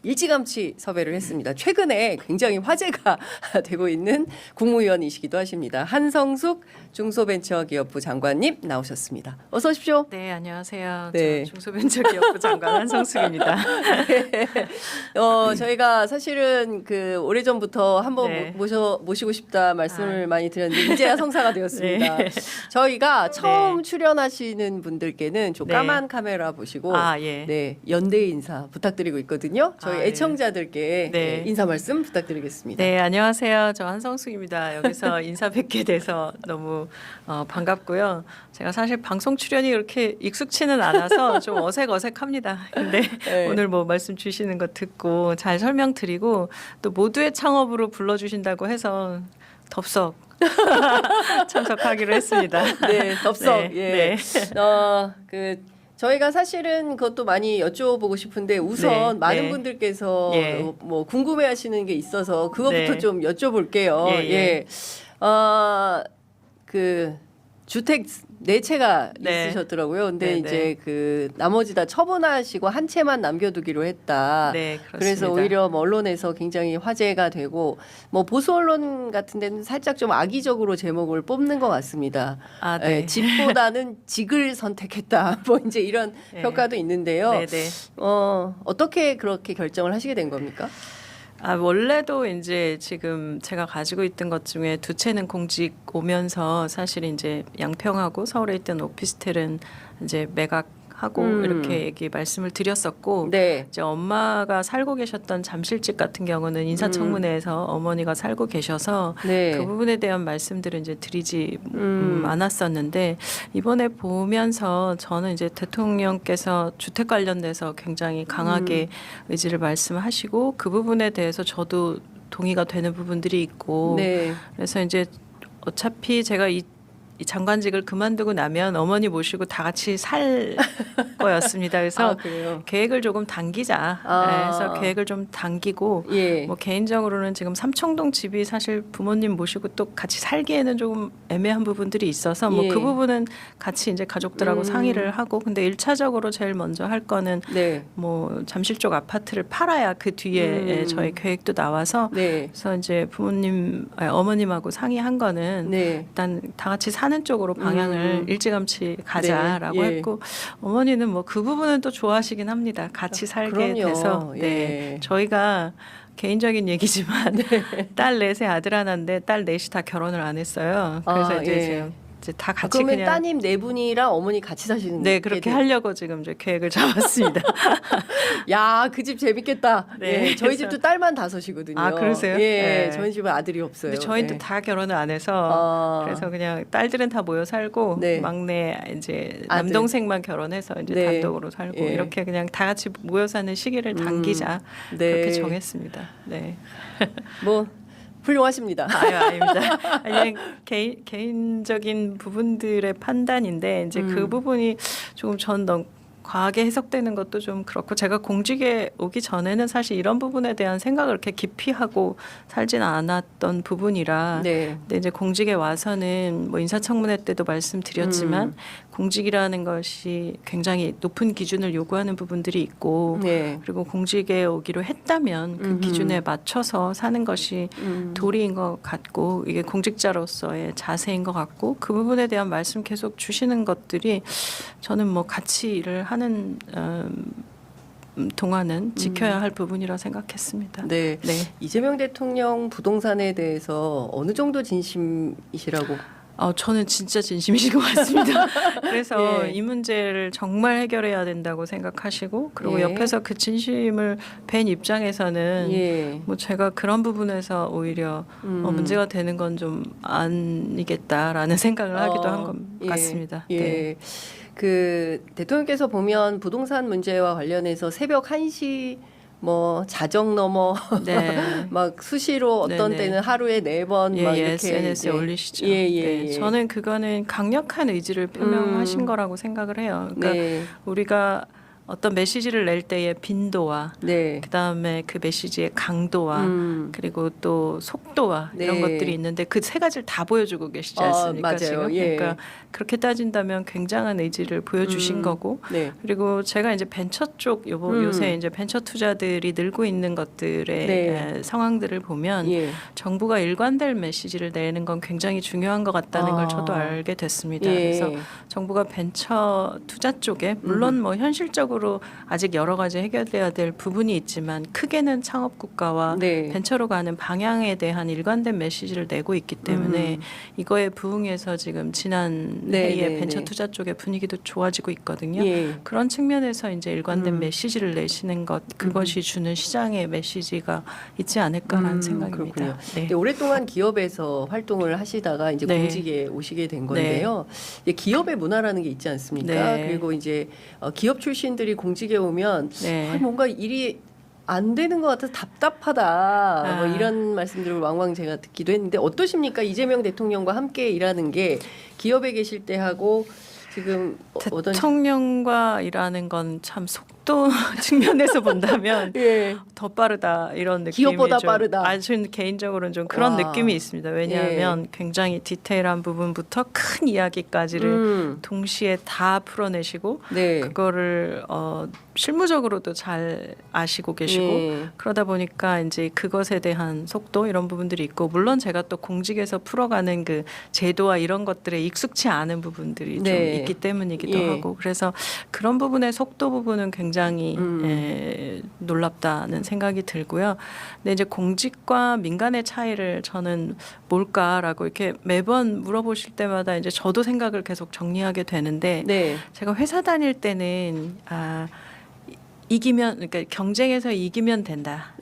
일찌감치 섭외를 했습니다. 최근에 굉장히 화제가 되고 있는 국무위원이시기도 하십니다. 한성숙 중소벤처기업부 장관님 나오셨습니다. 어서 오십시오. 네, 안녕하세요. 네. 저 중소벤처기업부 장관 한성숙입니다. 네. 저희가 사실은 그 오래전부터 한번 네. 모시고 싶다 말씀을 많이 드렸는데 이제야 성사가 되었습니다. 네. 저희가 처음 네. 출연하시는 분들께는 좀 네. 까만 카메라 보시고 예. 네, 연대 인사 부탁드리고 있거든요. 저희 네. 애청자들께 네. 인사 말씀 부탁드리겠습니다. 네, 안녕하세요. 저 한성숙입니다. 여기서 인사 뵙게 돼서 너무 반갑고요. 제가 사실 방송 출연이 그렇게 익숙치는 않아서 좀 어색합니다. 근데 네. 오늘 뭐 말씀 주시는 거 듣고 잘 설명드리고 또 모두의 창업으로 불러주신다고 해서 덥석 참석하기로 했습니다. 네, 덥석. 네, 예. 네. 저희가 사실은 그것도 많이 여쭤보고 싶은데 우선 네, 많은 네. 분들께서 예. 뭐 궁금해하시는 게 있어서 그것부터 네. 좀 여쭤볼게요. 예, 예. 그 주택 네 채가 네. 있으셨더라고요. 근데 네, 이제 네. 그 나머지 다 처분하시고 한 채만 남겨두기로 했다. 네, 그렇습니다. 그래서 오히려 뭐 언론에서 굉장히 화제가 되고 뭐 보수 언론 같은 데는 살짝 좀 악의적으로 제목을 뽑는 것 같습니다. 네. 예, 집보다는 직을 선택했다. 뭐 이제 이런 네. 평가도 있는데요. 네, 네. 어떻게 그렇게 결정을 하시게 된 겁니까? 원래도 이제 지금 제가 가지고 있던 것 중에 두 채는 공직 오면서 사실 이제 양평하고 서울에 있던 오피스텔은 이제 매각하고 이렇게 말씀을 드렸었고 네. 이제 엄마가 살고 계셨던 잠실집 같은 경우는 인사청문회에서 어머니가 살고 계셔서 네. 그 부분에 대한 말씀들을 이제 드리지 않았었는데 이번에 보면서 저는 이제 대통령께서 주택 관련돼서 굉장히 강하게 의지를 말씀하시고 그 부분에 대해서 저도 동의가 되는 부분들이 있고 네. 그래서 이제 어차피 제가 이 장관직을 그만두고 나면 어머니 모시고 다 같이 살 거였습니다. 그래서 그래요. 계획을 조금 당기자. 그래서 계획을 좀 당기고 예. 뭐 개인적으로는 지금 삼청동 집이 사실 부모님 모시고 또 같이 살기에는 조금 애매한 부분들이 있어서 뭐 예. 그 부분은 같이 이제 가족들하고 상의를 하고 근데 1차적으로 제일 먼저 할 거는 네. 뭐 잠실 쪽 아파트를 팔아야 그 뒤에 저희 계획도 나와서 네. 그래서 이제 어머님하고 상의한 거는 네. 일단 다 같이 사는 쪽으로 방향을 일찌감치 가자라고 네, 예. 했고 어머니는 뭐 그 부분은 또 좋아하시긴 합니다. 같이 살게 그럼요. 돼서 예. 네. 저희가 개인적인 얘기지만 딸 넷에 아들 하나인데 딸 넷이 다 결혼을 안 했어요. 그래서 이제 예. 제가 이제 다 같이 그러면 그냥 따님 네 분이랑 어머니 같이 사시는 네 그렇게 하려고 지금 이제 계획을 잡았습니다. 야, 그 집 재밌겠다. 네, 예, 저희 그래서- 집도 딸만 다섯이거든요. 아, 그러세요? 예, 네. 저희 집은 아들이 없어요. 근데 저희는 예. 다 결혼을 안 해서 아. 그래서 그냥 딸들은 다 모여 살고 네. 막내 이제 아들. 남동생만 결혼해서 이제 네. 단독으로 살고 예. 이렇게 그냥 다 같이 모여 사는 시기를 당기자 네. 그렇게 정했습니다. 네. 뭐 훌륭하십니다. 아닙니다. 그냥 개인적인 부분들의 판단인데 이제 그 부분이 조금 전 너무 과하게 해석되는 것도 좀 그렇고 제가 공직에 오기 전에는 사실 이런 부분에 대한 생각을 그렇게 깊이 하고 살지는 않았던 부분이라 네. 근데 이제 공직에 와서는 뭐 인사청문회 때도 말씀드렸지만 공직이라는 것이 굉장히 높은 기준을 요구하는 부분들이 있고 네. 그리고 공직에 오기로 했다면 그 기준에 맞춰서 사는 것이 도리인 것 같고 이게 공직자로서의 자세인 것 같고 그 부분에 대한 말씀 계속 주시는 것들이 저는 뭐 같이 일을 하는 동안은 지켜야 할 부분이라 생각했습니다. 네. 네. 이재명 대통령 부동산에 대해서 어느 정도 진심이시라고? 저는 진짜 진심이신 것 같습니다. 그래서 예. 이 문제를 정말 해결해야 된다고 생각하시고 그리고 예. 옆에서 그 진심을 뵌 입장에서는 예. 뭐 제가 그런 부분에서 오히려 문제가 되는 건 좀 아니겠다라는 생각을 하기도 한 것 예. 같습니다. 예. 네. 그 대통령께서 보면 부동산 문제와 관련해서 새벽 1시 뭐 자정 넘어 네. 막 수시로 어떤 네네. 때는 하루에 4번 막 이렇게 SNS에 이제 올리시죠. 예. 네, 저는 그거는 강력한 의지를 표명하신 거라고 생각을 해요. 그러니까 네. 우리가 어떤 메시지를 낼 때의 빈도와 네. 그다음에 그 메시지의 강도와 그리고 또 속도와 이런 네. 것들이 있는데 그 세 가지를 다 보여주고 계시지 아, 않습니까? 맞아요. 지금 예. 그러니까 그렇게 따진다면 굉장한 의지를 보여주신 거고 네. 그리고 제가 이제 벤처 쪽 요새 이제 벤처 투자들이 늘고 있는 것들의 네. 상황들을 보면 예. 정부가 일관될 메시지를 내는 건 굉장히 중요한 것 같다는 걸 저도 알게 됐습니다. 예. 그래서 정부가 벤처 투자 쪽에 물론 뭐 현실적으로 아직 여러 가지 해결돼야 될 부분이 있지만 크게는 창업 국가와 네. 벤처로 가는 방향에 대한 일관된 메시지를 내고 있기 때문에 이거에 부응해서 지금 지난 네, 회의에 네, 벤처 네. 투자 쪽의 분위기도 좋아지고 있거든요. 예. 그런 측면에서 이제 일관된 메시지를 내시는 것 그것이 주는 시장의 메시지가 있지 않을까라는 생각입니다. 그렇군요. 네. 근데 오랫동안 기업에서 활동을 하시다가 이제 네. 공직에 오시게 된 건데요. 이제 기업의 문화라는 게 있지 않습니까? 네. 그리고 이제 기업 출신들이 공직에 오면 네. 뭔가 일이 안 되는 것 같아서 답답하다. 뭐 아. 이런 말씀들을 왕왕 제가 듣기도 했는데 어떠십니까? 이재명 대통령과 함께 일하는 게 기업에 계실 때 하고 지금 어떤 대통령과 일하는 건 참 속도 측면에서 본다면 예. 더 빠르다 이런 느낌이 기업보다 좀, 빠르다. 저는 개인적으로는 좀 그런 와. 느낌이 있습니다. 왜냐하면 굉장히 디테일한 부분부터 큰 이야기까지를 동시에 다 풀어내시고 네. 그거를 실무적으로도 잘 아시고 계시고 예. 그러다 보니까 이제 그것에 대한 속도 이런 부분들이 있고 물론 제가 또 공직에서 풀어가는 그 제도와 이런 것들에 익숙치 않은 부분들이 좀 네. 있기 때문이기도 예. 하고 그래서 그런 부분의 속도 부분은 굉장히 놀랍다는 생각이 들고요. 근데 이제 공직과 민간의 차이를 저는 뭘까라고 이렇게 매번 물어보실 때마다 이제 저도 생각을 계속 정리하게 되는데 네. 제가 회사 다닐 때는 이기면 그러니까 경쟁에서 이기면 된다.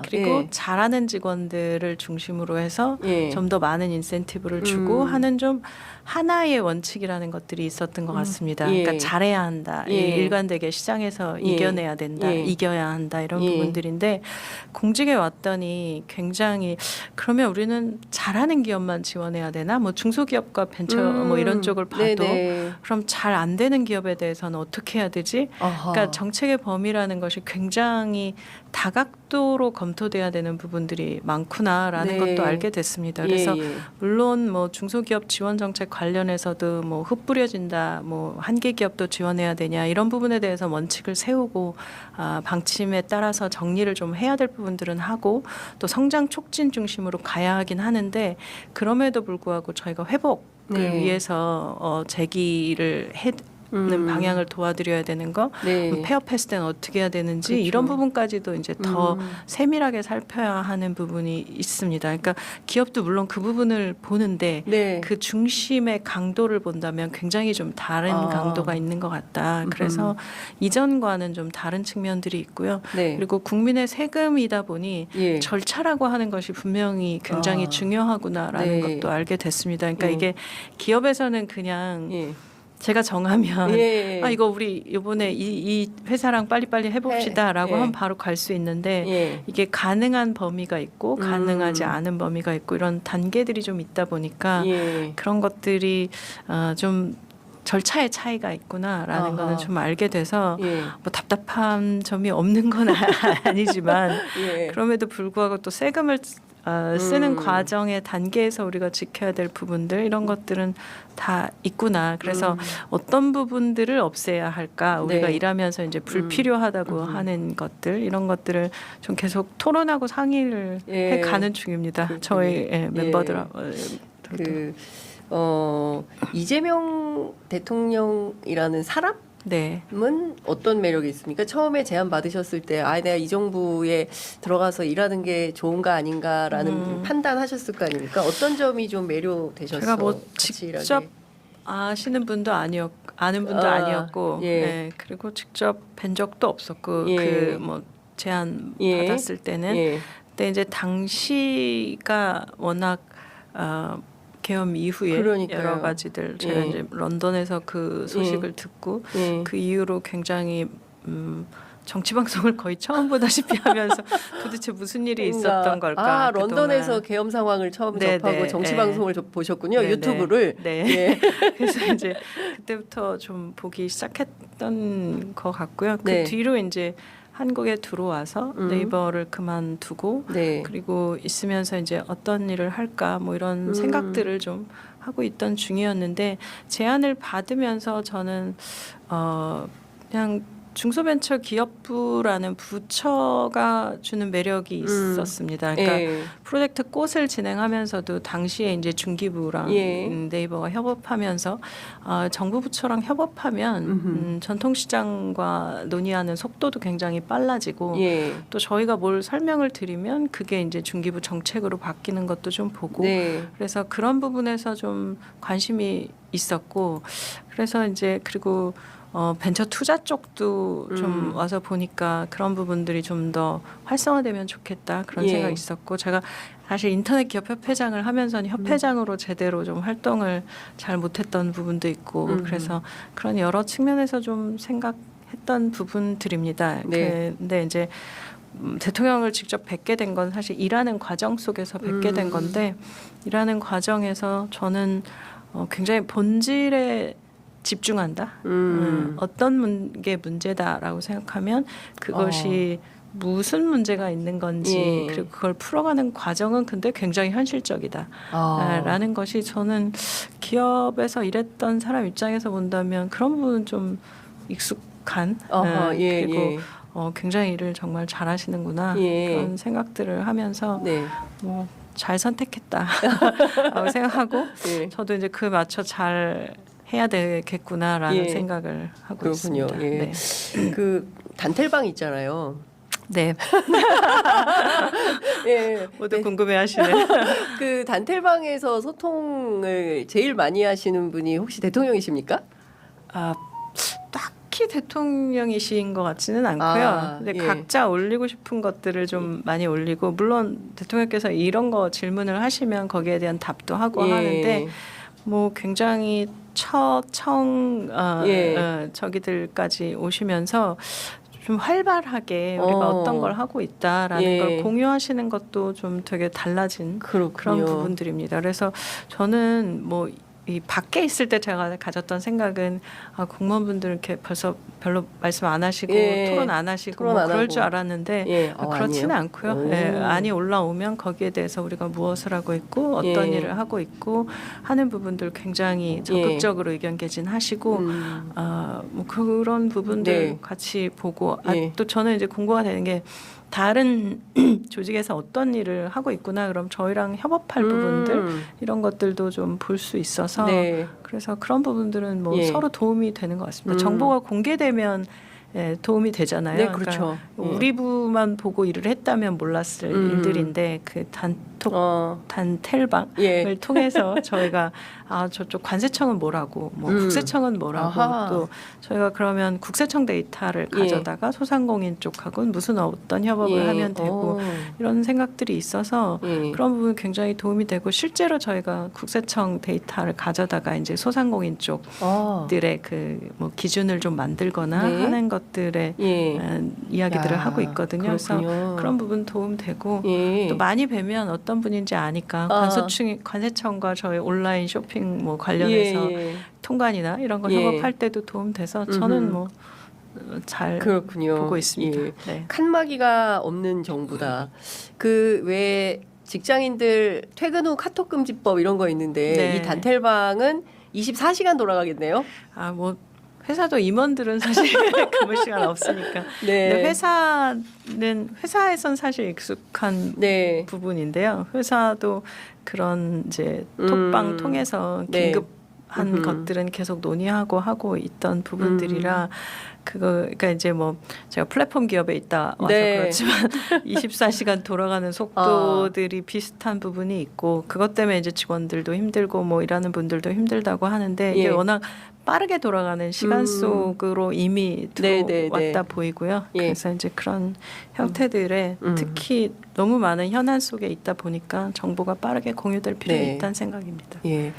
그리고 예. 잘하는 직원들을 중심으로 해서 예. 좀 더 많은 인센티브를 주고 하는 좀 하나의 원칙이라는 것들이 있었던 것 같습니다. 예. 그러니까 잘해야 한다. 예. 일관되게 시장에서 예. 이겨내야 된다. 예. 이겨야 한다. 이런 예. 부분들인데 공직에 왔더니 굉장히 그러면 우리는 잘하는 기업만 지원해야 되나? 뭐 중소기업과 벤처 뭐 이런 쪽을 봐도 네네. 그럼 잘 안 되는 기업에 대해서는 어떻게 해야 되지? 아하. 그러니까 정책의 범위라는 것이 굉장히 다각도로 검토돼야 되는 부분들이 많구나라는 네. 것도 알게 됐습니다. 그래서 예. 물론 뭐 중소기업 지원 정책 관련해서도 뭐 흩뿌려진다, 뭐 한계 기업도 지원해야 되냐 이런 부분에 대해서 원칙을 세우고 방침에 따라서 정리를 좀 해야 될 부분들은 하고 또 성장 촉진 중심으로 가야 하긴 하는데 그럼에도 불구하고 저희가 회복을 네. 위해서 재기를 는 방향을 도와드려야 되는 거, 네. 폐업했을 때는 어떻게 해야 되는지 그렇죠. 이런 부분까지도 이제 더 세밀하게 살펴야 하는 부분이 있습니다. 그러니까 기업도 물론 그 부분을 보는데 네. 그 중심의 강도를 본다면 굉장히 좀 다른 강도가 있는 것 같다. 그래서 이전과는 좀 다른 측면들이 있고요. 네. 그리고 국민의 세금이다 보니 예. 절차라고 하는 것이 분명히 굉장히 중요하구나라는 네. 것도 알게 됐습니다. 그러니까 예. 이게 기업에서는 그냥 예. 제가 정하면 예. 이거 우리 이번에 이 회사랑 빨리빨리 해봅시다라고 예. 하면 바로 갈 수 있는데 예. 이게 가능한 범위가 있고 가능하지 않은 범위가 있고 이런 단계들이 좀 있다 보니까 예. 그런 것들이 좀 절차의 차이가 있구나라는 아하. 거는 좀 알게 돼서 예. 뭐 답답한 점이 없는 건 아니지만 예. 그럼에도 불구하고 또 세금을 쓰는 과정의 단계에서 우리가 지켜야 될 부분들 이런 것들은 다 있구나. 그래서 어떤 부분들을 없애야 할까? 우리가 네. 일하면서 이제 불필요하다고 하는 것들 이런 것들을 좀 계속 토론하고 상의를 예. 해가는 중입니다. 그렇군요. 저희 멤버들. 이재명 대통령이라는 사람? 네. 은 어떤 매력이 있습니까? 처음에 제안 받으셨을 때 내가 이 정부에 들어가서 일하는 게 좋은가 아닌가라는 판단하셨을 거 아닙니까? 어떤 점이 좀 매료되셨어요? 제가 뭐 같이 일하게? 직접 아시는 분도 아는 분도 아니었고, 예. 네. 그리고 직접 뵌 적도 없었고, 예. 그 뭐 제안 예. 받았을 때는, 예. 근데 이제 당시가 워낙 계엄 이후에 그러니까요. 여러 가지들 제가 예. 이제 런던에서 그 소식을 듣고 예. 그 이후로 굉장히 정치 방송을 거의 처음 보다시피 하면서 도대체 무슨 일이 있었던 걸까? 런던에서 그동안. 계엄 상황을 처음 네, 접하고 네, 정치 네. 방송을 보셨군요. 네, 유튜브를. 네. 예. 그래서 이제 그때부터 좀 보기 시작했던 것 같고요. 그 네. 뒤로 이제 한국에 들어와서 네이버를 그만두고 네. 그리고 있으면서 이제 어떤 일을 할까 뭐 이런 생각들을 좀 하고 있던 중이었는데 제안을 받으면서 저는 그냥 중소벤처기업부라는 부처가 주는 매력이 있었습니다. 그러니까 예. 프로젝트 꽃을 진행하면서도 당시에 이제 중기부랑 예. 네이버가 협업하면서 정부 부처랑 협업하면 전통시장과 논의하는 속도도 굉장히 빨라지고 예. 또 저희가 뭘 설명을 드리면 그게 이제 중기부 정책으로 바뀌는 것도 좀 보고 네. 그래서 그런 부분에서 좀 관심이 있었고 그래서 이제 그리고 벤처 투자 쪽도 좀 와서 보니까 그런 부분들이 좀 더 활성화되면 좋겠다 그런 예. 생각이 있었고 제가 사실 인터넷 기업 협회장을 하면서는 협회장으로 제대로 좀 활동을 잘 못했던 부분도 있고 그래서 그런 여러 측면에서 좀 생각했던 부분들입니다. 네. 근데 이제 대통령을 직접 뵙게 된 건 사실 일하는 과정 속에서 뵙게 된 건데 일하는 과정에서 저는 굉장히 본질에 집중한다. 어떤 게 문제다라고 생각하면 그것이 무슨 문제가 있는 건지 예. 그리고 그걸 풀어가는 과정은 근데 굉장히 현실적이다. 라는 것이 저는 기업에서 일했던 사람 입장에서 본다면 그런 부분은 좀 익숙한 예, 그리고 예. 굉장히 일을 정말 잘하시는구나 예. 그런 생각들을 하면서 네. 뭐 잘 선택했다라고 생각하고 예. 저도 이제 그 맞춰 잘 해야 되겠구나라는 예. 생각을 하고 그렇군요. 있습니다. 예. 네. 그 단텔방 있잖아요. 네. 예. 모두 궁금해하시네. 그 단텔방에서 소통을 제일 많이 하시는 분이 혹시 대통령이십니까? 딱히 대통령이신 것 같지는 않고요. 근데 예. 각자 올리고 싶은 것들을 좀 많이 올리고 물론 대통령께서 이런 거 질문을 하시면 거기에 대한 답도 하고 예. 하는데 뭐 굉장히 저기들까지 오시면서 좀 활발하게 우리가 어떤 걸 하고 있다라는 예. 걸 공유하시는 것도 좀 되게 달라진 그렇군요. 그런 부분들입니다. 그래서 저는 뭐 이 밖에 있을 때 제가 가졌던 생각은 공무원분들 이렇게 벌써 별로 말씀 안 하시고 예. 토론 안 하시고 토론 뭐 안 그럴 하고. 줄 알았는데 예. 그렇지는 아니에요? 않고요. 오. 예, 안이 올라오면 거기에 대해서 우리가 무엇을 하고 있고 어떤 예. 일을 하고 있고 하는 부분들 굉장히 적극적으로 의견 개진하시고 뭐 그런 부분들 네. 같이 보고 예. 또 저는 이제 공부가 되는 게 다른 조직에서 어떤 일을 하고 있구나 그럼 저희랑 협업할 부분들 이런 것들도 좀 볼 수 있어서 네. 그래서 그런 부분들은 뭐 예. 서로 도움이 되는 것 같습니다. 정보가 공개되면 도움이 되잖아요. 네, 그렇죠. 그러니까 우리 부만 보고 일을 했다면 몰랐을 일들인데 그 단텔방을 예. 통해서 저희가 저쪽 관세청은 뭐라고 뭐 국세청은 뭐라고 아하. 또 저희가 그러면 국세청 데이터를 예. 가져다가 소상공인 쪽하고는 무슨 어떤 협업을 예. 하면 되고 이런 생각들이 있어서 예. 그런 부분 굉장히 도움이 되고 실제로 저희가 국세청 데이터를 가져다가 이제 소상공인 쪽들의 그 뭐 기준을 좀 만들거나 네. 하는 것들의 예. 이야기들을 야, 하고 있거든요. 그렇군요. 그래서 그런 부분 도움 되고 예. 또 많이 뵈면 어떤 분인지 아니까 관세청과 저희 온라인 쇼핑 뭐 관련해서 예. 통관이나 이런 거 예. 협업할 때도 도움 돼서 저는 뭐 잘 그렇군요. 보고 있습니다. 예. 네. 칸막이가 없는 정부다. 그 왜 직장인들 퇴근 후 카톡 금지법 이런 거 있는데 네. 이 단텔방은 24시간 돌아가겠네요. 뭐 회사도 임원들은 사실 근무 시간 없으니까. 네. 근데 회사에선 사실 익숙한 네. 부분인데요. 회사도 그런 이제 톡방 통해서 네. 긴급한 것들은 계속 논의하고 하고 있던 부분들이라 그러니까 이제 뭐 제가 플랫폼 기업에 있다 와서 네. 그렇지만 24시간 돌아가는 속도들이 비슷한 부분이 있고 그것 때문에 이제 직원들도 힘들고 뭐 일하는 분들도 힘들다고 하는데 이게 예. 워낙 빠르게 돌아가는 시간 속으로 이미 네, 들어왔다 네, 네. 보이고요. 예. 그래서 이제 그런 형태들에 특히 너무 많은 현안 속에 있다 보니까 정보가 빠르게 공유될 필요가 네. 있다는 생각입니다. 예.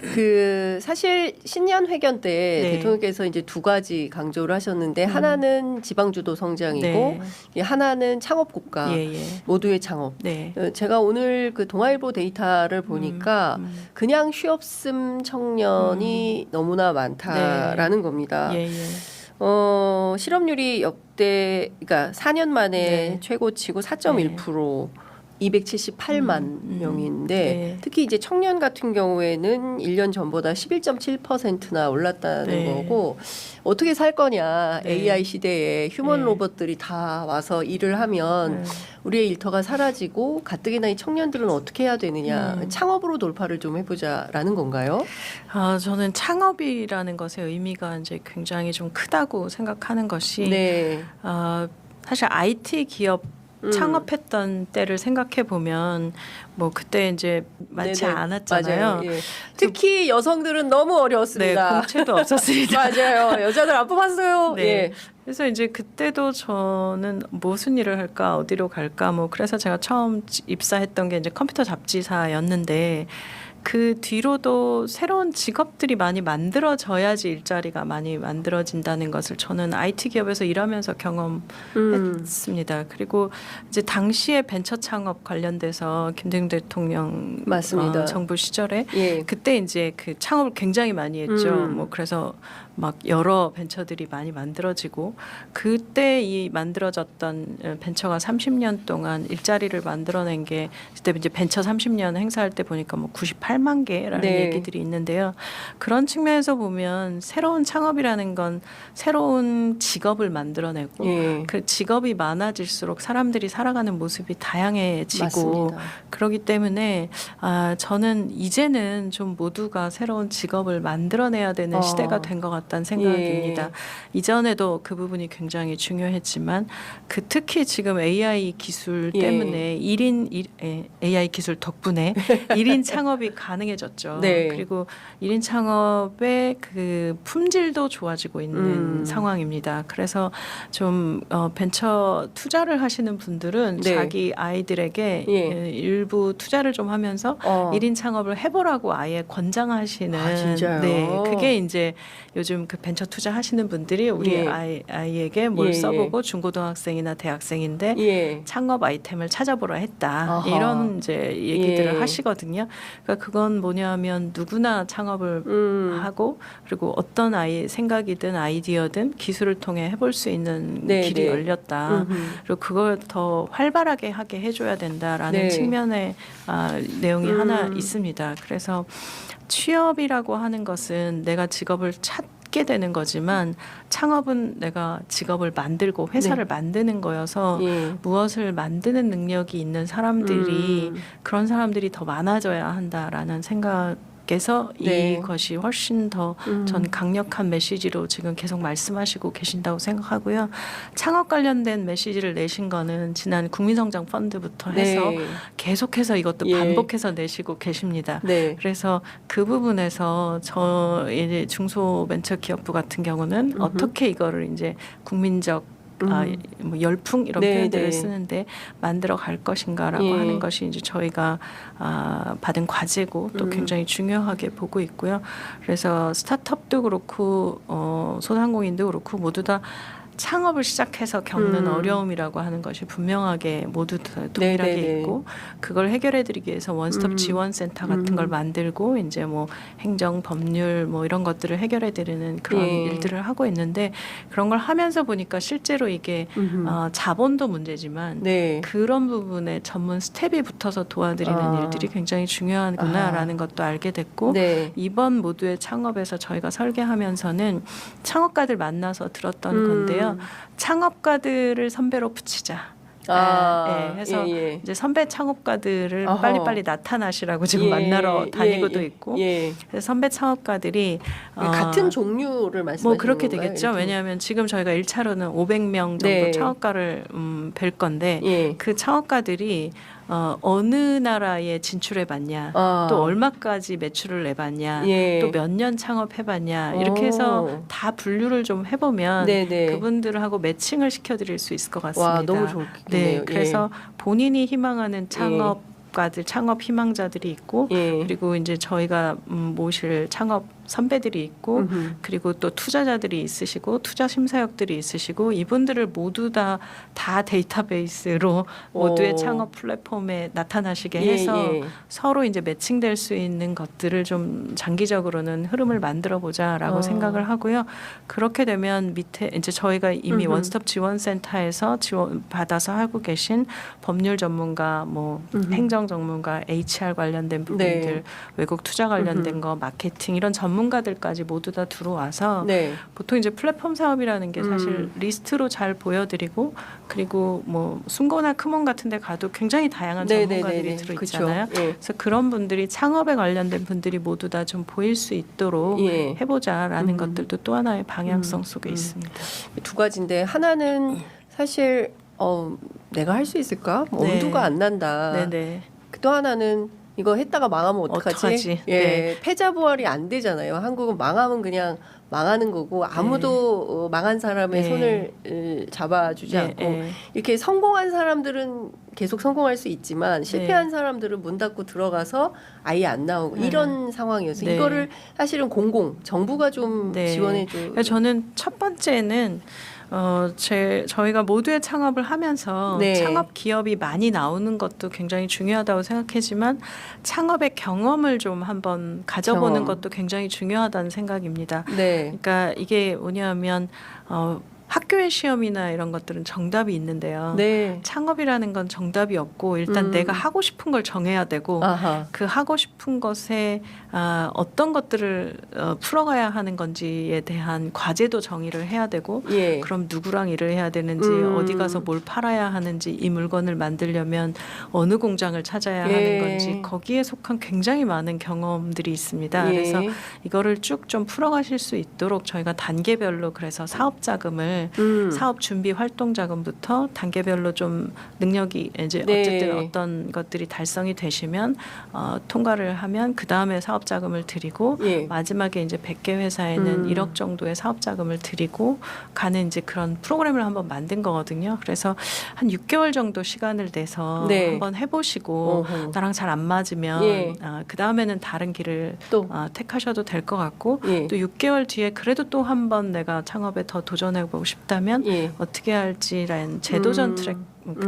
그 사실 신년 회견 때 네. 대통령께서 이제 두 가지 강조를 하셨는데 하나는 지방주도 성장이고 네. 하나는 창업 국가 예, 예. 모두의 창업. 네. 제가 오늘 그 동아일보 데이터를 보니까 그냥 쉬없음 청년이 너무나 많다라는 겁니다. 예, 예. 실업률이 역대 그러니까 4년 만에 네. 최고치고 4.1%. 278만 명인데 네. 특히 이제 청년 같은 경우에는 1년 전보다 11.7%나 올랐다는 네. 거고 어떻게 살 거냐 네. AI 시대에 휴먼 네. 로봇들이 다 와서 일을 하면 우리의 일터가 사라지고 가뜩이나 이 청년들은 어떻게 해야 되느냐 창업으로 돌파를 좀 해보자라는 건가요? 저는 창업이라는 것의 의미가 이제 굉장히 좀 크다고 생각하는 것이 네. 사실 IT 기업 창업했던 때를 생각해 보면 뭐 그때 이제 많지 네네. 않았잖아요. 맞아요. 예. 특히 여성들은 너무 네, 어려웠습니다. 공채도 없었습니다. 맞아요. 여자들 안 뽑았어요. 네. 예. 그래서 이제 그때도 저는 무슨 일을 할까, 어디로 갈까, 뭐 그래서 제가 처음 입사했던 게 이제 컴퓨터 잡지사였는데 그 뒤로도 새로운 직업들이 많이 만들어져야지 일자리가 많이 만들어진다는 것을 저는 IT 기업에서 일하면서 경험했습니다. 그리고 이제 당시에 벤처 창업 관련돼서 김대중 대통령 맞습니다. 정부 시절에 예. 그때 이제 그 창업을 굉장히 많이 했죠. 뭐 그래서 막 여러 벤처들이 많이 만들어지고 그때 이 만들어졌던 벤처가 30년 동안 일자리를 만들어낸 게 그때 이제 벤처 30년 행사할 때 보니까 뭐 98만 개라는 네. 얘기들이 있는데요. 그런 측면에서 보면 새로운 창업이라는 건 새로운 직업을 만들어내고 예. 그 직업이 많아질수록 사람들이 살아가는 모습이 다양해지고 맞습니다. 그렇기 때문에 저는 이제는 좀 모두가 새로운 직업을 만들어내야 되는 시대가 된 것 같다는 생각입니다. 예. 이전에도 그 부분이 굉장히 중요했지만 특히 지금 AI 기술 예. 때문에 AI 기술 덕분에 1인 창업이 가능해졌죠. 네. 그리고 1인 창업의 그 품질도 좋아지고 있는 상황입니다. 그래서 좀 벤처 투자를 하시는 분들은 네. 자기 아이들에게 예. 일부 투자를 좀 하면서 1인 창업을 해보라고 아예 권장하시는 아, 진짜요? 네, 그게 이제 요즘 그 벤처 투자 하시는 분들이 우리 예. 아이에게 뭘 예, 써보고 중고등학생이나 대학생인데 예. 창업 아이템을 찾아보라 했다. 아하. 이런 이제 얘기들을 예. 하시거든요. 그러니까 그건 뭐냐면 누구나 창업을 하고 그리고 어떤 생각이든 아이디어든 기술을 통해 해볼 수 있는 네, 길이 네. 열렸다. 그리고 그걸 더 활발하게 하게 해줘야 된다라는 네. 측면의 내용이 하나 있습니다. 그래서 취업이라고 하는 것은 내가 직업을 찾게 되는 거지만 창업은 내가 직업을 만들고 회사를 만드는 거여서 예. 무엇을 만드는 능력이 있는 사람들이 그런 사람들이 더 많아져야 한다라는 생각에서 네. 이것이 훨씬 더 전 강력한 메시지로 지금 계속 말씀하시고 계신다고 생각하고요. 창업 관련된 메시지를 내신 거는 지난 국민성장 펀드부터 해서 네. 계속해서 이것도 예. 반복해서 내시고 계십니다. 네. 그래서 그 부분에서 저희 중소벤처기업부 같은 경우는 어떻게 이거를 이제 국민적 뭐 열풍 이런 네, 표현들을 네. 쓰는데 만들어 갈 것인가라고 예. 하는 것이 이제 저희가 받은 과제고 또 굉장히 중요하게 보고 있고요. 그래서 스타트업도 그렇고 소상공인도 그렇고 모두 다 창업을 시작해서 겪는 어려움이라고 하는 것이 분명하게 모두 다 동일하게 네네네. 있고 그걸 해결해드리기 위해서 원스톱 지원센터 같은 걸 만들고 이제 뭐 행정 법률 뭐 이런 것들을 해결해드리는 그런 예. 일들을 하고 있는데 그런 걸 하면서 보니까 실제로 이게 자본도 문제지만 네. 그런 부분에 전문 스텝이 붙어서 도와드리는 일들이 굉장히 중요하구나라는 것도 알게 됐고 네. 이번 모두의 창업에서 저희가 설계하면서는 창업가들 만나서 들었던 건데요. 창업가들을 선배로 붙이자. 해서 예. 이제 선배 창업가들을 어허. 빨리빨리 나타나시라고 지금 예, 만나러 다니고도 예, 있고 예. 그래서 선배 창업가들이 같은 종류를 말씀하시는 뭐 그렇게 건가요? 되겠죠. 이렇게? 왜냐하면 지금 저희가 1차로는 500명 정도 네. 창업가를 뵐 건데 예. 그 창업가들이 어느 나라에 진출해봤냐, 또 얼마까지 매출을 내봤냐, 예. 또 몇 년 창업해봤냐 이렇게 해서 다 분류를 좀 해보면 네네. 그분들하고 매칭을 시켜드릴 수 있을 것 같습니다. 와, 너무 좋겠네요. 네, 그래서 본인이 희망하는 창업 창업가들, 창업 희망자들이 있고 예. 그리고 이제 저희가 모실 창업 선배들이 있고 그리고 또 투자자들이 있으시고 투자 심사역들이 있으시고 이분들을 모두 다 데이터베이스로 모두의 창업 플랫폼에 나타나시게 해서 예. 서로 이제 매칭될 수 있는 것들을 좀 장기적으로는 흐름을 만들어 보자라고 생각을 하고요. 그렇게 되면 밑에 이제 저희가 이미 원스톱 지원센터에서 지원 받아서 하고 계신 법률 전문가, 뭐 행정 전문가, HR 관련된 부분들, 네. 외국 투자 관련된 거, 마케팅 이런 전문가들까지 모두 다 들어와서 네. 보통 이제 플랫폼 사업이라는 게 사실 리스트로 잘 보여드리고 그리고 뭐 순고나 크몬 같은 데 가도 굉장히 다양한 전문가들이 들어있잖아요. 그쵸. 예. 그래서 그런 분들이 창업에 관련된 분들이 모두 다 좀 보일 수 있도록 예. 해보자라는 것들도 또 하나의 방향성 속에 있습니다. 두 가지인데 하나는 사실 내가 할 수 있을까? 뭐 네. 엄두가 안 난다. 네네. 또 하나는 이거 했다가 망하면 어떡하지? 예, 네. 패자 부활이 안 되잖아요. 한국은 망하면 그냥 망하는 거고 아무도 망한 사람의 네. 손을 잡아주지 않고 네. 이렇게 성공한 사람들은 계속 성공할 수 있지만 실패한 사람들은 문 닫고 들어가서 아예 안 나오고 이런 상황이어서 네. 이거를 사실은 정부가 좀 네. 지원해줘. 그러니까 저는 첫 번째는 저희가 모두의 창업을 하면서 네. 창업 기업이 많이 나오는 것도 굉장히 중요하다고 생각하지만 창업의 경험을 좀 한번 가져보는 것도 굉장히 중요하다는 생각입니다. 네. 그러니까 이게 뭐냐면 학교의 시험이나 이런 것들은 정답이 있는데요. 네. 창업이라는 건 정답이 없고 일단 내가 하고 싶은 걸 정해야 되고 아하. 그 하고 싶은 것에 어떤 것들을 풀어가야 하는 건지에 대한 과제도 정의를 해야 되고 예. 그럼 누구랑 일을 해야 되는지 어디 가서 뭘 팔아야 하는지 이 물건을 만들려면 어느 공장을 찾아야 예. 하는 건지 거기에 속한 굉장히 많은 경험들이 있습니다. 예. 그래서 이거를 쭉 좀 풀어가실 수 있도록 저희가 단계별로 그래서 사업 자금을 사업 준비 활동 자금부터 단계별로 좀 능력이 이제 네. 어쨌든 어떤 것들이 달성이 되시면 통과를 하면 그 다음에 사업 자금을 드리고 예. 마지막에 이제 100개 회사에는 1억 정도의 사업 자금을 드리고 가는 이제 그런 프로그램을 한번 만든 거거든요. 그래서 한 6개월 정도 시간을 내서 네. 한번 해보시고 어허. 나랑 잘 안 맞으면 예. 그 다음에는 다른 길을 또. 택하셔도 될 것 같고 예. 또 6개월 뒤에 그래도 또 한 번 내가 창업에 더 도전해보고 싶다면 예. 어떻게 할지라는 제도전 트랙,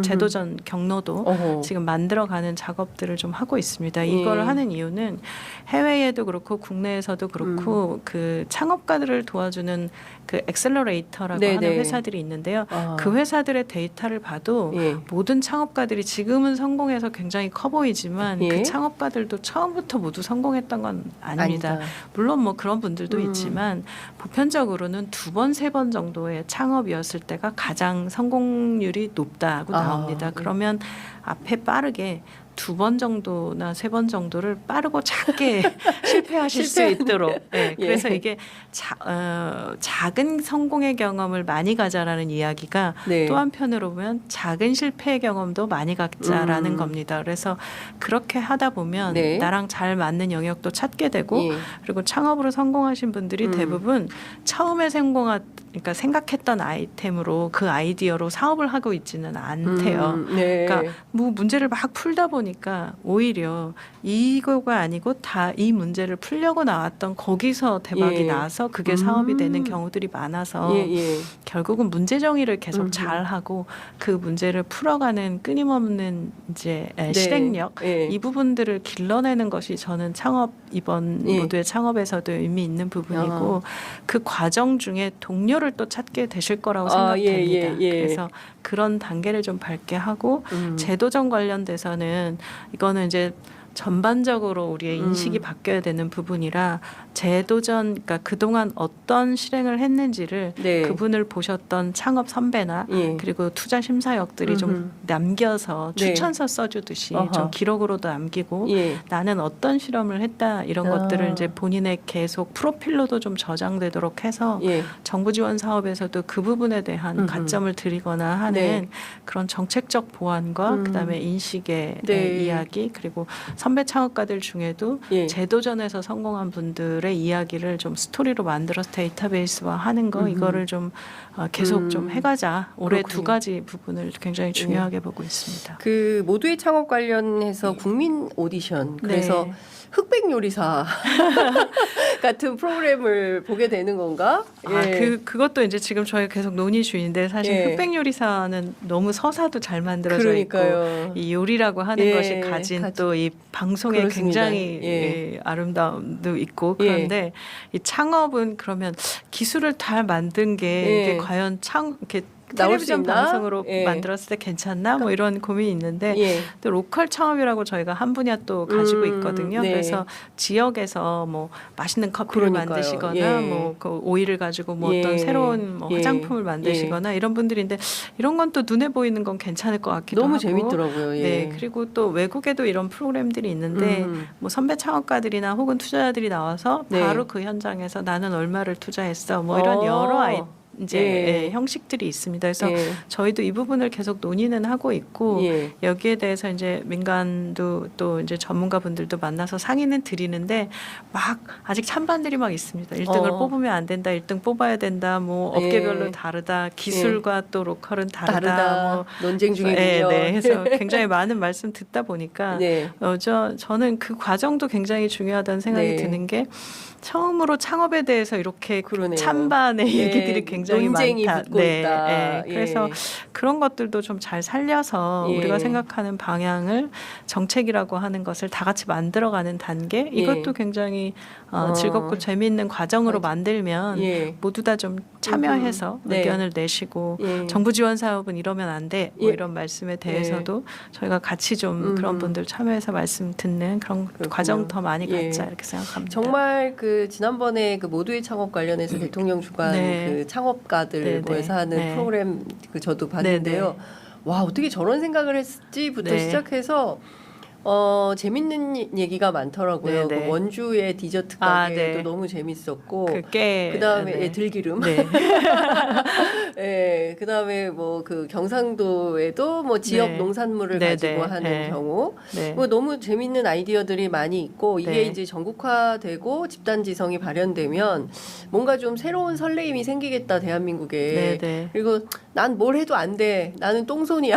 제도전 경로도 어허. 지금 만들어가는 작업들을 좀 하고 있습니다. 이걸 하는 이유는 해외에도 그렇고 국내에서도 그렇고 그 창업가들을 도와주는 그 엑셀러레이터라고 네네. 하는 회사들이 있는데요. 아. 그 회사들의 데이터를 봐도 예. 모든 창업가들이 지금은 성공해서 굉장히 커 보이지만 예. 그 창업가들도 처음부터 모두 성공했던 건 아닙니다. 아니다. 물론 뭐 그런 분들도 있지만 보편적으로는 2번, 3번 정도의 창업이었을 때가 가장 성공률이 높다고 나옵니다. 그러면 앞에 빠르게 2번 정도나 3번 정도를 빠르고 작게 실패하실 수 있도록. 네, 그래서 예. 이게 작은 성공의 경험을 많이 가자라는 이야기가 네. 또 한편으로 보면 작은 실패의 경험도 많이 갖자라는 겁니다. 그래서 그렇게 하다 보면 네. 나랑 잘 맞는 영역도 찾게 되고 예. 그리고 창업으로 성공하신 분들이 대부분 처음에 그러니까 생각했던 아이템으로 그 아이디어로 사업을 하고 있지는 않대요. 네. 그러니까 뭐 문제를 막 풀다 보니까 오히려 이거가 아니고 다 이 문제를 풀려고 나왔던 거기서 대박이 예. 나서 그게 사업이 되는 경우들이 많아서 예. 결국은 문제 정의를 계속 잘 하고 그 문제를 풀어가는 끊임없는 이제 실행력 예. 이 부분들을 길러내는 것이 저는 이번 예. 모두의 창업에서도 의미 있는 부분이고 그 과정 중에 동료를 또 찾게 되실 거라고 생각됩니다. 예. 그래서 그런 단계를 좀 밟게 하고 제도전 관련돼서는 이거는 이제 전반적으로 우리의 인식이 바뀌어야 되는 부분이라 제도전, 그러니까 그동안 어떤 실행을 했는지를 네. 그분을 보셨던 창업 선배나 예. 그리고 투자 심사역들이 좀 남겨서 네. 추천서 써주듯이 어허. 좀 기록으로도 남기고 예. 나는 어떤 실험을 했다 이런 것들을 이제 본인의 계속 프로필로도 좀 저장되도록 해서 예. 정부 지원 사업에서도 그 부분에 대한 가점을 드리거나 하는 네. 그런 정책적 보완과 그다음에 인식의 네. 이야기 그리고 선배 창업가들 중에도 예. 재도전에서 성공한 분들의 이야기를 좀 스토리로 만들어서 데이터베이스화 하는 거 이거를 좀 계속 좀 해가자. 올해 그렇군요. 두 가지 부분을 굉장히 중요하게 보고 있습니다. 그 모두의 창업 관련해서 국민 오디션 그래서 네. 흑백 요리사 같은 프로그램을 보게 되는 건가? 그것도 이제 지금 저희가 계속 논의 중인데 사실 예. 흑백 요리사는 너무 서사도 잘 만들어져 있고 그러니까요. 이 요리라고 하는 예. 것이 가진 또 이 방송에 그렇습니다. 굉장히 예. 아름다움도 있고 그런데 이 창업은 그러면 기술을 잘 만든 게 예. 이게 과연 이렇게 나올 수 텔레비전 있나? 방송으로 예. 만들었을 때 괜찮나 뭐 이런 고민이 있는데 예. 또 로컬 창업이라고 저희가 한 분야 또 가지고 있거든요. 네. 그래서 지역에서 뭐 맛있는 커피를 그러니까요. 만드시거나 예. 뭐 그 오일을 가지고 뭐 예. 어떤 새로운 뭐 예. 화장품을 만드시거나 이런 분들인데 이런 건 또 눈에 보이는 건 괜찮을 것 같기도 너무 하고. 재밌더라고요. 예. 네, 그리고 또 외국에도 이런 프로그램들이 있는데 뭐 선배 창업가들이나 혹은 투자자들이 나와서 네. 바로 그 현장에서 나는 얼마를 투자했어 뭐 이런 여러 이제 예. 형식들이 있습니다. 그래서 예. 저희도 이 부분을 계속 논의는 하고 있고 예. 여기에 대해서 이제 민간도 또 이제 전문가분들도 만나서 상의는 드리는데 막 아직 찬반들이 막 있습니다. 1등을 뽑으면 안 된다, 1등 뽑아야 된다, 뭐 업계별로 예. 다르다, 기술과 또 로컬은 다르다, 뭐 논쟁 중이군요. 네, 그래서 굉장히 많은 말씀 듣다 보니까 네. 저는 그 과정도 굉장히 중요하다는 생각이 네. 드는 게 처음으로 창업에 대해서 이렇게 그러네요. 찬반의 예, 얘기들이 굉장히 논쟁이 많다. 붙고 있다. 네. 그래서 예. 그런 것들도 좀 잘 살려서 예. 우리가 생각하는 방향을 정책이라고 하는 것을 다 같이 만들어가는 단계 이것도 굉장히 즐겁고 재미있는 과정으로 만들면 예. 모두 다 좀 참여해서 네. 의견을 내시고 예. 정부 지원 사업은 이러면 안 돼. 뭐 예. 이런 말씀에 대해서도 저희가 같이 좀 그런 분들 참여해서 말씀 듣는 그런 그렇군요. 과정 더 많이 예. 갖자 이렇게 생각합니다. 정말 그 지난번에 그 모두의 창업 관련해서 대통령 주관 네. 그 창업가들 네, 모여서 네. 하는 네. 프로그램 그 저도 봤는데요. 네, 와 어떻게 저런 생각을 했지부터 네. 시작해서 재밌는 얘기가 많더라고요. 네, 네. 그 원주의 디저트 아, 가게도 네. 너무 재밌었고 그게 그다음에 네. 예, 들기름. 네. 예, 그다음에 뭐 그 경상도에도 뭐 지역 네. 농산물을 네, 가지고 네. 하는 네. 경우 네. 뭐 너무 재밌는 아이디어들이 많이 있고 이게 네. 이제 전국화되고 집단지성이 발현되면 뭔가 좀 새로운 설레임이 생기겠다 대한민국에. 네, 네. 그리고 난 뭘 해도 안 돼. 나는 똥손이야.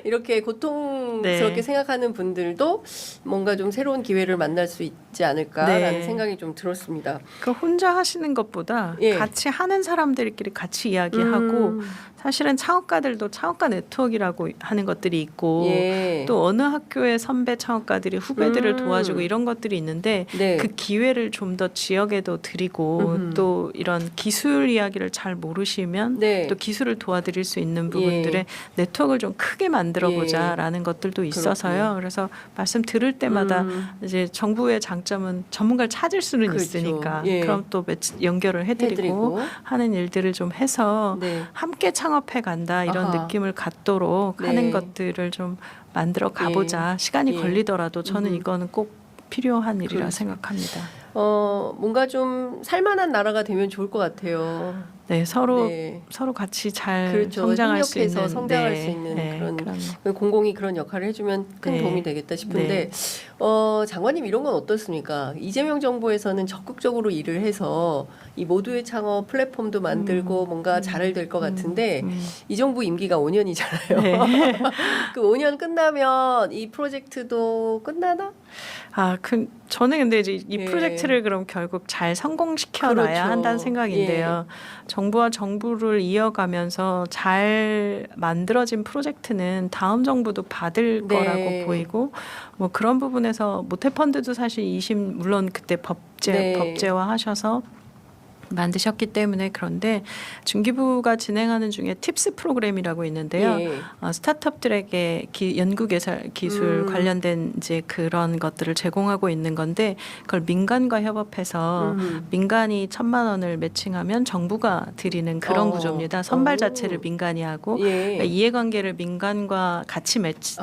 이렇게 고통스럽게 네. 생각하는 분들도 뭔가 좀 새로운 기회를 만날 수 있지 않을까라는 네. 생각이 좀 들었습니다. 그 혼자 하시는 것보다 예. 같이 하는 사람들끼리 같이 이야기하고 사실은 창업가들도 창업가 네트워크라고 하는 것들이 있고 예. 또 어느 학교의 선배 창업가들이 후배들을 도와주고 이런 것들이 있는데 네. 그 기회를 좀 더 지역에도 드리고 또 이런 기술 이야기를 잘 모르시면 네. 또 기술을 도와드릴 수 있는 부분들의 네트워크를 좀 크게 만들어 보자라는 것들도 있어서요. 그렇군요. 그래서 말씀 들을 때마다 이제 정부의 장점은 전문가를 찾을 수는 그렇죠. 있으니까 예. 그럼 또 연결을 해드리고 하는 일들을 좀 해서 네. 함께 창업해 간다 이런 아하. 느낌을 갖도록 네. 하는 것들을 좀 만들어 가보자. 시간이 예. 걸리더라도 저는 이거는 꼭 필요한 일이라 그렇죠. 생각합니다. 뭔가 좀 살만한 나라가 되면 좋을 것 같아요. 네, 서로 네. 같이 잘 그렇죠. 성장할 수 협력해서 있는 성장할 수 있는 그런 그런 공공이 그런 역할을 해주면 큰 네. 도움이 되겠다 싶은데 장관님 이런 건 어떻습니까? 이재명 정부에서는 적극적으로 일을 해서 이 모두의 창업 플랫폼도 만들고 뭔가 잘 될 것 같은데 이 정부 임기가 5년이잖아요. 네. 그 5년 끝나면 이 프로젝트도 끝나나? 저는 근데 이제 이 예. 프로젝트를 그럼 결국 잘 성공시켜 놔야 그렇죠. 한다는 생각인데요. 정부와 정부를 이어가면서 잘 만들어진 프로젝트는 다음 정부도 받을 네. 거라고 보이고 뭐 그런 부분에서 모태펀드도 사실 물론 그때 네. 법제화 하셔서 만드셨기 때문에 그런데 중기부가 진행하는 중에 팁스 프로그램이라고 있는데요. 예. 스타트업들에게 연구개발 기술 관련된 이제 그런 것들을 제공하고 있는 건데 그걸 민간과 협업해서 민간이 1,000만 원을 매칭하면 정부가 드리는 그런 구조입니다. 선발 자체를 민간이 하고 예. 그러니까 이해관계를 민간과 같이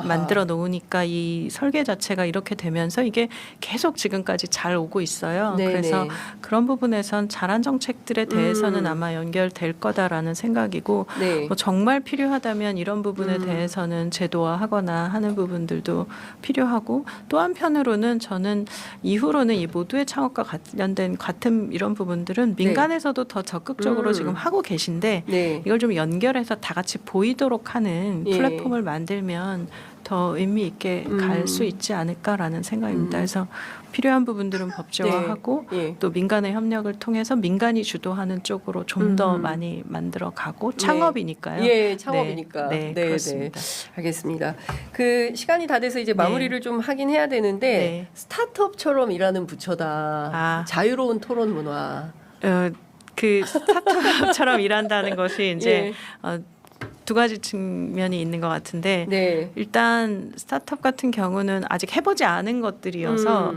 만들어 놓으니까 이 설계 자체가 이렇게 되면서 이게 계속 지금까지 잘 오고 있어요. 네네. 그래서 그런 부분에선 잘한 정책들에 대해서는 아마 연결될 거다라는 생각이고 네. 뭐 정말 필요하다면 이런 부분에 대해서는 제도화하거나 하는 부분들도 필요하고 또 한편으로는 저는 이후로는 이 모두의 창업과 관련된 같은 이런 부분들은 민간에서도 더 적극적으로 지금 하고 계신데 네. 이걸 좀 연결해서 다 같이 보이도록 하는 예. 플랫폼을 만들면 더 의미 있게 갈 수 있지 않을까라는 생각입니다. 그래서 필요한 부분들은 법제화하고 예. 또 민간의 협력을 통해서 민간이 주도하는 쪽으로 좀 더 많이 만들어가고 창업이니까요. 예, 창업이니까. 네, 그렇습니다. 알겠습니다. 그 시간이 다 돼서 이제 마무리를 좀 하긴 해야 되는데 네. 스타트업처럼 일하는 부처다. 아. 자유로운 토론 문화. 그 스타트업처럼 일한다는 것이 이제 예. 두 가지 측면이 있는 것 같은데 네. 일단 스타트업 같은 경우는 아직 해보지 않은 것들이어서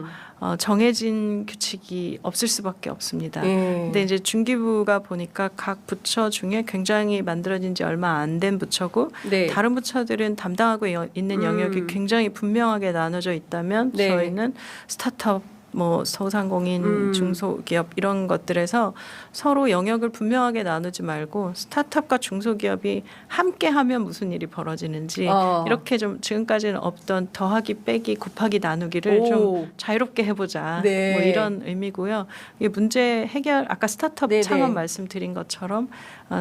정해진 규칙이 없을 수밖에 없습니다. 예. 근데 이제 중기부가 보니까 각 부처 중에 굉장히 만들어진 지 얼마 안 된 부처고 네. 다른 부처들은 담당하고 있는 영역이 굉장히 분명하게 나눠져 있다면 네. 저희는 스타트업 뭐 소상공인, 중소기업 이런 것들에서 서로 영역을 분명하게 나누지 말고 스타트업과 중소기업이 함께하면 무슨 일이 벌어지는지 이렇게 좀 지금까지는 없던 더하기 빼기 곱하기 나누기를 좀 자유롭게 해보자. 네. 뭐 이런 의미고요. 이게 문제 해결 아까 스타트업 네네. 창업 말씀드린 것처럼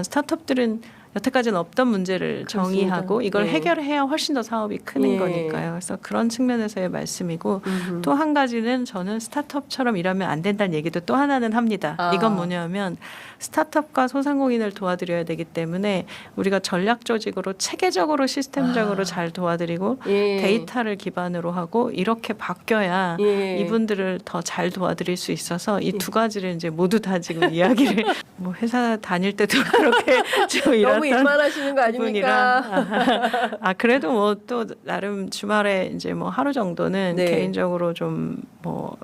스타트업들은 여태까지는 없던 문제를 정의하고 이걸 네. 해결해야 훨씬 더 사업이 크는 예. 거니까요. 그래서 그런 측면에서의 말씀이고 또 한 가지는 저는 스타트업처럼 일하면 안 된다는 얘기도 또 하나는 합니다. 이건 뭐냐면 스타트업과 소상공인을 도와드려야 되기 때문에 우리가 전략 조직으로 체계적으로 시스템적으로 잘 도와드리고 예. 데이터를 기반으로 하고 이렇게 바뀌어야 예. 이분들을 더 잘 도와드릴 수 있어서 이 두 가지를 이제 모두 다 지금 이야기를 뭐 회사 다닐 때도 그렇게 지금 너무 일했던 일만 하시는 거 아닙니까? 그래도 뭐 또 나름 주말에 이제 뭐 하루 정도는 네. 개인적으로 좀 뭐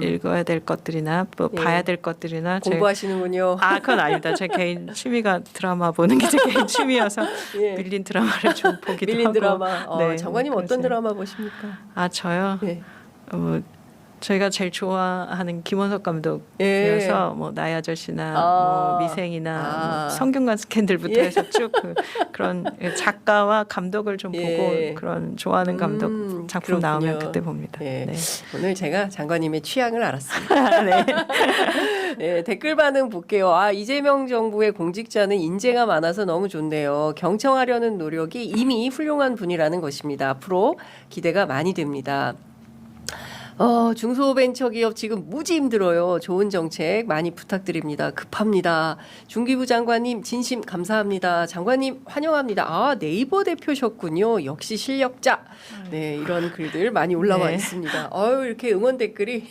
읽어야 될 것들이나 또 예. 봐야 될 것들이나 공부하시는군요. 그건 아닙니다. 제 개인 취미가 드라마 보는 게 제 개인 취미여서 예. 밀린 드라마를 좀 보기도 밀린 하고. 드라마. 네, 장관님 어떤 그래서. 드라마 보십니까? 저요. 예. 저희가 제일 좋아하는 김원석 감독이어서 뭐 나의 아저씨나 뭐 미생이나 뭐 성균관 스캔들부터 해서 쭉 그런 작가와 감독을 좀 보고 그런 좋아하는 감독 작품 그렇군요. 나오면 그때 봅니다. 예. 네. 오늘 제가 장관님의 취향을 알았습니다. 네. 네, 댓글 반응 볼게요. 이재명 정부의 공직자는 인재가 많아서 너무 좋네요. 경청하려는 노력이 이미 훌륭한 분이라는 것입니다. 앞으로 기대가 많이 됩니다. 중소벤처기업 지금 무지 힘들어요. 좋은 정책 많이 부탁드립니다. 급합니다. 중기부 장관님 진심 감사합니다. 장관님 환영합니다. 네이버 대표셨군요. 역시 실력자. 네, 이런 글들 많이 올라와 네. 있습니다. 이렇게 응원 댓글이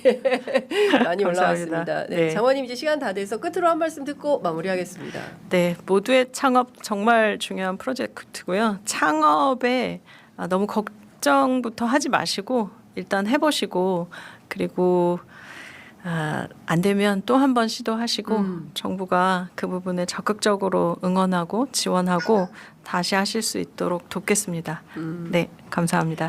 많이 올라왔습니다. 네, 네. 장관님 이제 시간 다 돼서 끝으로 한 말씀 듣고 마무리하겠습니다. 네, 모두의 창업 정말 중요한 프로젝트고요. 창업에 너무 걱정부터 하지 마시고 일단 해보시고 그리고 안 되면 또 한 번 시도하시고 정부가 그 부분에 적극적으로 응원하고 지원하고 다시 하실 수 있도록 돕겠습니다. 네, 감사합니다.